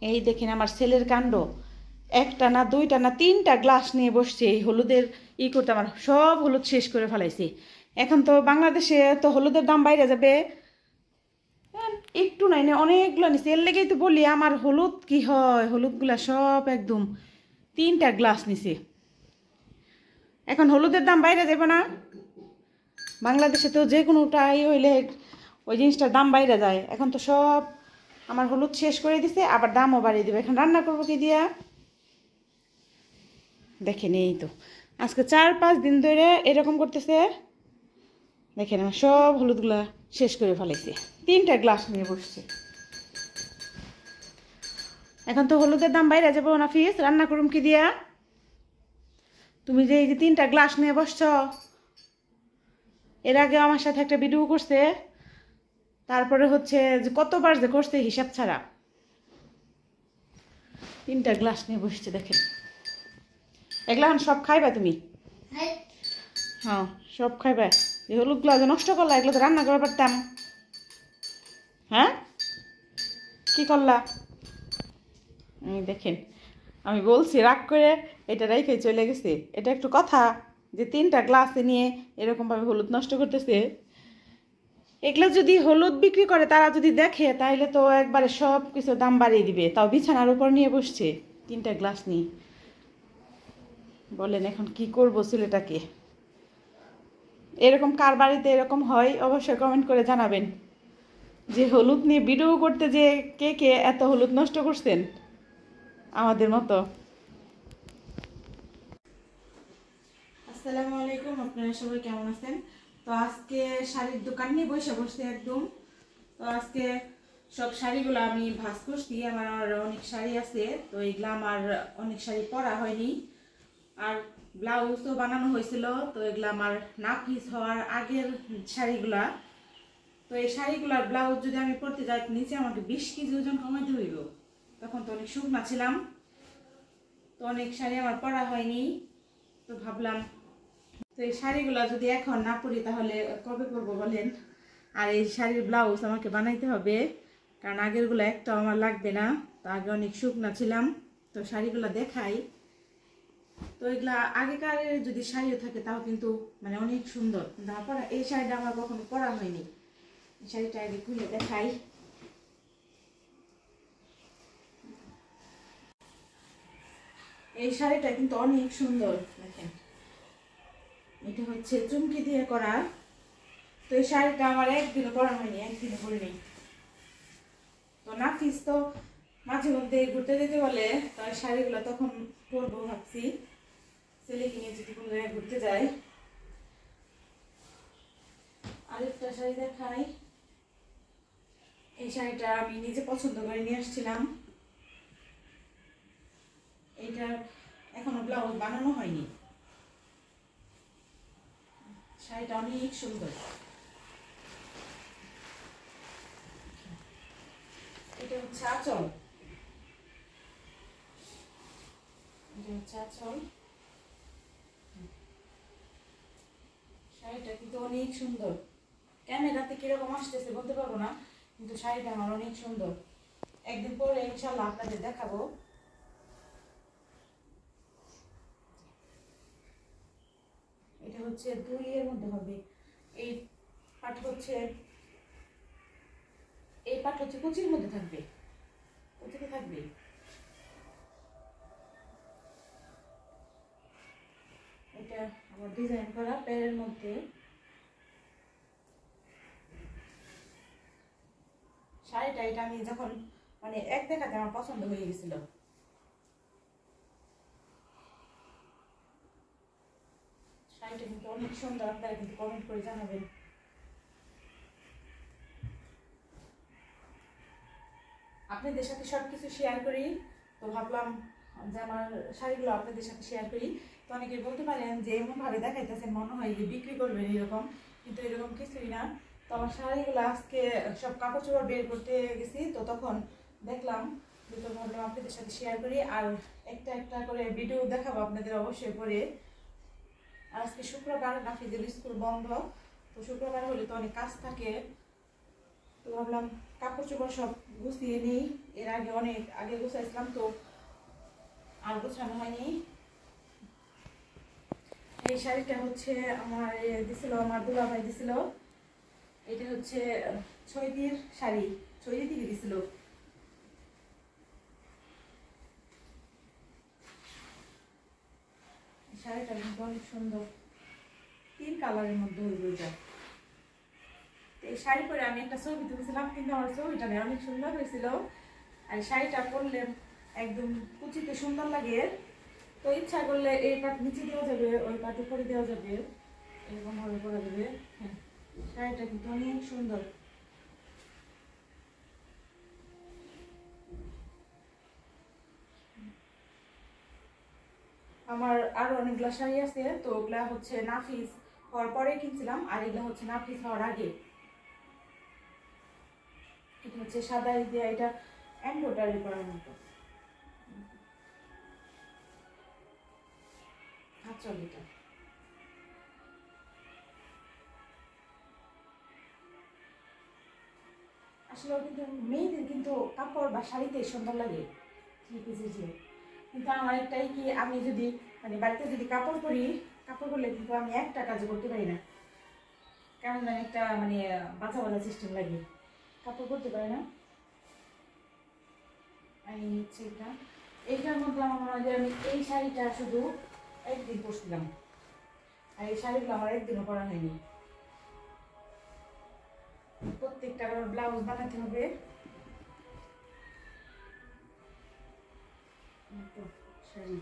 এই দেখেন আমার ছেলের কাণ্ড, একটা না দুইটা না তিনটা গ্লাস নিয়ে বসছে এই হলুদের করতে, আমার সব হলুদ শেষ করে ফেলাইছে। এখন তো বাংলাদেশে তো হলুদের দাম বাইরে যাবে, একটু নাই না অনেকগুলো নিছে, এর লেগেই তো বলি আমার হলুদ কি হয়, হলুদগুলা সব একদম তিনটা গ্লাস নিছে। এখন হলুদের দাম বাইরে যাবে না, বাংলাদেশে তো যে কোনোটাই হইলে ওই জিনিসটার দাম বাইরে যায়। এখন তো সব আমার হলুদ শেষ করে দিছে, আবার দামও বাড়িয়ে দেবে। এখন রান্না করবো কি দিয়া দেখেন, এই তো আজকে 4-5 দিন ধরে এরকম করতেছে। দেখেন আমার সব হলুদগুলা শেষ করে ফেলেছে, তিনটা গ্লাস নিয়ে বসছে। এখন তো হলুদের দাম বাইরে যাবো না, ফিস রান্না করুম কি দিয়া? তুমি যে এই যে তিনটা গ্লাস নিয়ে বসছ, এর আগে আমার সাথে একটা ভিডিও করছে, তারপরে হচ্ছে যে কতবার যে করছে হিসাব ছাড়া, তিনটা গ্লাস নিয়ে বসছে দেখেন। এগুলা সব খাইবা তুমি? হ্যাঁ সব খাইবা। এই হলুদগুলো যে নষ্ট করলা, এগুলো তো রান্না করে পারতাম। হ্যাঁ কি করলা? দেখেন আমি বলছি রাগ করে এটা রেখে চলে গেছে, এটা একটু কথা যে তিনটা গ্লাসে নিয়ে এরকমভাবে হলুদ নষ্ট করতেছে। এগুলো যদি হলুদ বিক্রি করে তারা যদি দেখে, তাহলে তো একবারে সব কিছু দাম বাড়িয়ে দিবে। তাও বিছানার উপর নিয়ে বসছে তিনটা গ্লাস নিয়ে। বলেন এখন কি করবো ছেলেটাকে? এরকম কার বাড়িতে এরকম হয় অবশ্যই কমেন্ট করে জানাবেন, যে হলুদ নিয়ে ভিডিও করতে যে কে কে এত হলুদ নষ্ট করছেন আমাদের মতো। আসসালামু আলাইকুম, আপনারা সবাই কেমন আছেন? তো আজকে শাড়ির দোকান নিয়ে বসে একদম। তো আজকে সব শাড়িগুলো আমি ভাঁজ করছি, আমার অনেক শাড়ি আছে, তো এগুলো আমার অনেক শাড়ি পরা হয়নি, আর ব্লাউজও বানানো হয়েছিল, তো এগুলো আমার নাপিস হওয়ার আগের শাড়িগুলা। তো এই শাড়িগুলার ব্লাউজ যদি আমি পরতে যাই, নিচে আমাকে 20 কেজি ওজন কমাইতে হইব। তখন তো অনেক শুকনা ছিলাম, তো অনেক শাড়ি আমার পরা হয়নি। তো ভাবলাম তো এই শাড়িগুলো যদি এখন না পরি তাহলে কবে পরবো বলেন? আর এই শাড়ির ব্লাউজ আমাকে বানাইতে হবে, কারণ আগেরগুলো একটাও আমার লাগবে না। তো আগে অনেক শুকনা ছিলাম, তো শাড়িগুলো দেখাই। তো এগুলা আগেকার যদি শাড়িও থাকে তাও কিন্তু মানে অনেক সুন্দর, কিন্তু আমার এই শাড়িটা আমার কখনো পরা হয়নি। এই শাড়িটা আগে খুলে দেখাই। এই শাড়িটা কিন্তু অনেক সুন্দর, দেখেন এটা হচ্ছে চুমকি দিয়ে করা। তো এই শাড়িটা আমার একদিনও পরা হয়নি, একদিনও পরিনি। তো নাফিস তো মাঝে মধ্যে ঘুরতে যেতে বলে, তো এই শাড়িগুলো তখন পরবো ভাবছি, ছেলেকে নিয়ে যদি কোনো জায়গায় ঘুরতে যাই। আরেকটা শাড়ি দেখাই। এই শাড়িটা আমি নিজে পছন্দ করে নিয়ে আসছিলাম, এইটার এখনো ব্লাউজ বানানো হয়নি। শাড়িটা অনেক সুন্দর। এটা হচ্ছে আঁচল, এটা হচ্ছে আঁচল। শাড়িটা কিন্তু অনেক সুন্দর, ক্যামেরাতে কিরকম আসতেছে বলতে পারবো না, কিন্তু শাড়িটা আমার অনেক সুন্দর। একদিন পরে ইনশাল্লাহ আপনাদের দেখাবো। এটা হচ্ছে 2 এর মধ্যে হবে। এই পাট হচ্ছে কুচির মধ্যে থাকবে, কুচিতে থাকবে। এটা আমার ডিজাইন করা প্যারের মধ্যে। শাড়িটা এটা আমি যখন মানে এক দেখাতে আমার পছন্দ হয়ে গেছিল। শাড়িটা কিন্তু অনেক সুন্দর, আপনারা কিন্তু কমেন্ট করে জানাবেন। আপনাদের সাথে সব কিছু শেয়ার করি, তো ভাবলাম যে আমার শাড়িগুলো আপনাদের সাথে শেয়ার করি। তো অনেকে বলতে পারেন যে এমনভাবে দেখাইতেছেন মনে হয় যে বিক্রি করবেন এরকম, কিন্তু এরকম কিছুই না। তো আমার শাড়িগুলো আজকে সব কাপড় চোপড় বের করতে গেছি, তো তখন দেখলাম, তো ভাবলাম আপনাদের সাথে শেয়ার করি, আর একটা একটা করে ভিডিও দেখাবো আপনাদের অবশ্যই করে। আর আজকে শুক্রবার, নাফিজের স্কুল বন্ধ, তো শুক্রবার হলে তো অনেক কাজ থাকে, তো ভাবলাম কাপড় চোপড় সব গুছিয়ে নিই। এর আগে অনেক আগে গুছাইছিলাম, তো আর গোছানো হয়নি। এই শাড়িটা হচ্ছে আমার দিছিল, আমার দুলাভাই দিছিল। এটা হচ্ছে ছয়দির শাড়ি, ছয়দি থেকে দিছিল। শাড়িটা কিন্তু অনেক সুন্দর, 3 কালারের মধ্যে হয়ে যায়। এই শাড়ি পরে আমি একটা ছবি তুলেছিলাম, কিন্তু আমার ছবিটা অনেক সুন্দর হয়েছিল। আর শাড়িটা পরলে একদম কুচিতে সুন্দর লাগে। তো ইচ্ছা করলে এই পাট নিচে দেওয়া যাবে, ওই পাট উপরে দেওয়া যাবে, এরকম ভাবে করা যাবে। হ্যাঁ, শাড়িটা কিন্তু অনেক সুন্দর। আমার আরো অনেকগুলো শাড়ি আছে, তো ওগুলা হচ্ছে নাফিস হওয়ার পরে কিনছিলাম, আর এগুলা হচ্ছে নাফিস হওয়ার আগে। এটা হচ্ছে সাদা দিয়ে, এটা এমব্রয়ডারি করার মতো। আচ্ছা, এটা আসলে কিন্তু মেয়েদের কিন্তু কাপড় বা শাড়িতে সুন্দর লাগে, ঠিক আছে। কিন্তু আমার একটাই কি, আমি যদি মানে বাড়িতে যদি কাপড় পরি, কাপড় পরলে কিন্তু আমি একটা কাজ করতে পারি না, কেমন যেন একটা মানে বাঁচা বাঁচা সিস্টেম লাগে, কাপড় পরতে পারি না। আমি হচ্ছে এটা, এইটার মধ্যে আমার মনে হয় যে আমি এই শাড়িটা শুধু একদিন পরছিলাম, আর এই শাড়িগুলো আমার একদিনও পরা হয়নি। প্রত্যেকটা ব্লাউজ বানাতে হবে। শাড়ি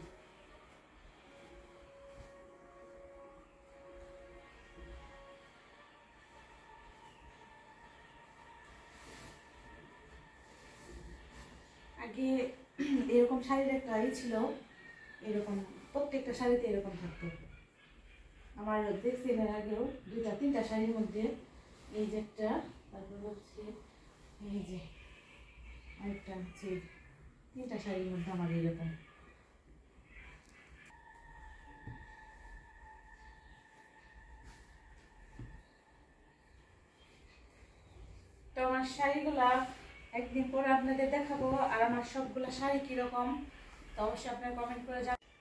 আগে এরকম শাড়ির একটা ছিল, এরকম প্রত্যেকটা শাড়িতে এরকম থাকতো। আমার দেখছি এর আগেও 2-3টা শাড়ির মধ্যে, এই যে একটা, তারপর হচ্ছে এই যে আরেকটা, হচ্ছে 3টা শাড়ির মধ্যে আমার এরকম। তো আমার শাড়িগুলা একদিন পরে আপনাদের দেখাবো, আর আমার সবগুলা শাড়ি কিরকম, তো অবশ্যই আপনারা কমেন্ট করে জানাবেন।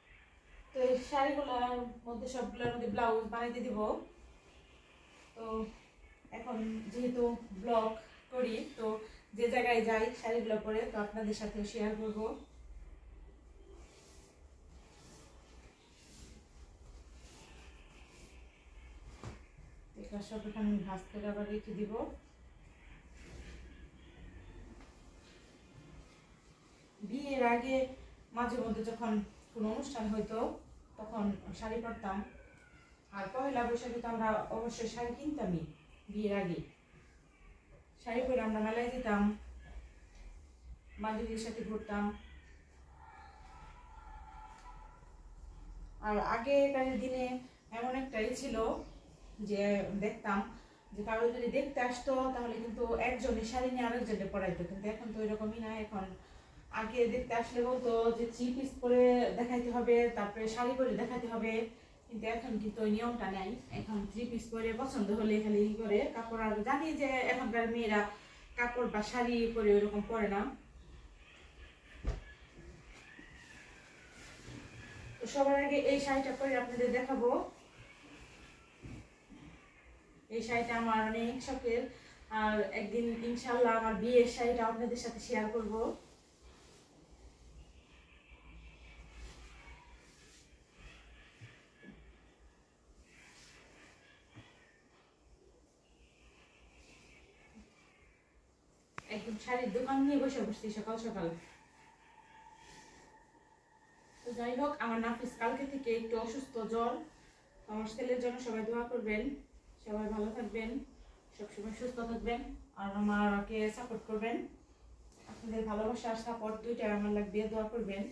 তো এই শাড়িগুলোর মধ্যে সবগুলোর মধ্যে ব্লাউজ বানিয়ে দিব। তো এখন যেহেতু ব্লগ করি, তো যে জায়গায় যাই শাড়িগুলো পরে, তো আপনাদের সাথে শেয়ার করব। এটা সব এখানে ভাঁজ করে আবার রেখে দিব। বিয়ের আগে মাঝে মধ্যে যখন কোনো অনুষ্ঠান হইতো, তখন শাড়ি পরতাম। আর পয়লা বৈশাখে তো আমরা অবশ্যই শাড়ি কিনতামই। বিয়ের আগে শাড়ি পরে আমরা মেলায় যেতাম, বান্ধবীদের সাথে ঘুরতাম। আর আগেকার দিনে এমন একটাই ছিল যে দেখতাম যে কারো যদি দেখতে আসতো, তাহলে কিন্তু একজনের শাড়ি নিয়ে আরেকজনে পরাইতো, কিন্তু এখন তো এরকমই না। এখন আগে দেখতে আসলে বলতো যে 3 পিস করে দেখাইতে হবে, তারপরে শাড়ি পরে দেখাতে হবে, কিন্তু এখন কিন্তু ওই নিয়মটা নাই। এখন 3 পিস করে পছন্দ হলে খালি করে কাপড়, আর জানি যে এখনকার মেয়েরা কাপড় বা শাড়ি পরে ওইরকম পরে না। তো সবার আগে এই শাড়িটা পরে আপনাদের দেখাবো। এই শাড়িটা আমার অনেক শখের, আর একদিন ইনশাল্লাহ আমার বিয়ের শাড়িটা আপনাদের সাথে শেয়ার করব। একদম শাড়ির দোকান নিয়ে বসে বসছি সকাল সকাল। তো যাই হোক, আমার নাফিস কালকে থেকে একটু অসুস্থ, জ্বর। আমার ছেলের জন্য সবাই দোয়া করবেন, সবাই ভালো থাকবেন, সবসময় সুস্থ থাকবেন, আর আমাকে সাপোর্ট করবেন। আপনাদের ভালোবাসা আর সাপোর্ট দুইটাই আমার লাগবে, দোয়া করবেন।